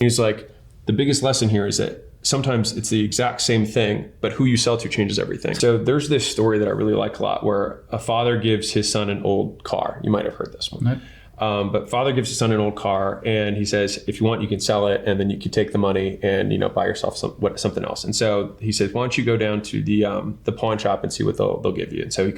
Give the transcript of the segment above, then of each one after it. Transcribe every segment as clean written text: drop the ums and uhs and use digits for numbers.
He's like, the biggest lesson here is that sometimes it's the exact same thing, but who you sell to changes everything. So there's this story that I really like a lot where a father gives his son an old car. You might have heard this one. Nope. But father gives his son an old car and he says, if you want, you can sell it and then you can take the money and, buy yourself something else. And so he says, why don't you go down to the pawn shop and see what they'll give you. And so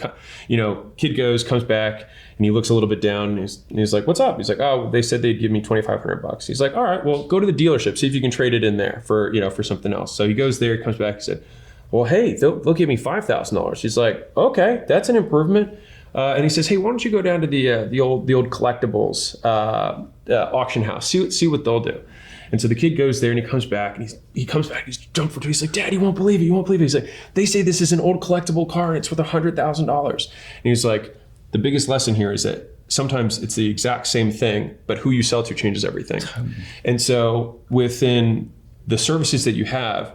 kid comes back and he looks a little bit down and he's like, what's up? He's like, oh, they said they'd give me $2,500. He's like, all right, well, go to the dealership, see if you can trade it in there for something else. So he goes there, he comes back, he said, well, hey, they'll give me $5,000. He's like, okay, that's an improvement. And he says, hey, why don't you go down to the old collectibles auction house, see what they'll do. And so the kid goes there and he comes back and he's jumped for joy. He's like, Dad, you won't believe it. He's like, they say this is an old collectible car and it's worth $100,000. And he's like, the biggest lesson here is that sometimes it's the exact same thing, but who you sell to changes everything. And so within the services that you have,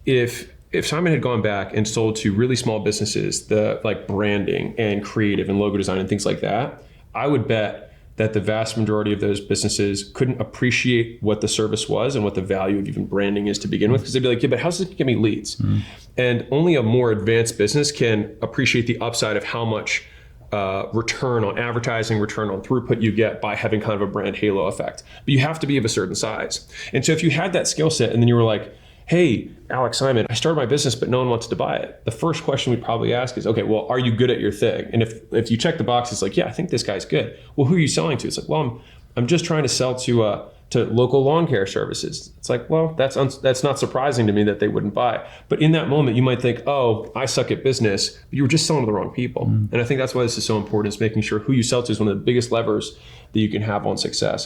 if Simon had gone back and sold to really small businesses, like branding and creative and logo design and things like that, I would bet that the vast majority of those businesses couldn't appreciate what the service was and what the value of even branding is to begin with, because they'd be like, yeah, but how's this gonna get me leads? And only a more advanced business can appreciate the upside of how much return on advertising, return on throughput you get by having kind of a brand halo effect. But you have to be of a certain size. And so if you had that skill set and then you were like, hey, Alex, Simon, I started my business, but no one wants to buy it. The first question we'd probably ask is, okay, well, are you good at your thing? And if you check the box, it's like, yeah, I think this guy's good. Well, who are you selling to? It's like, well, I'm just trying to sell to local lawn care services. It's like, well, that's not surprising to me that they wouldn't buy. But in that moment, you might think, oh, I suck at business, but you were just selling to the wrong people. And I think that's why this is so important, is making sure who you sell to is one of the biggest levers that you can have on success.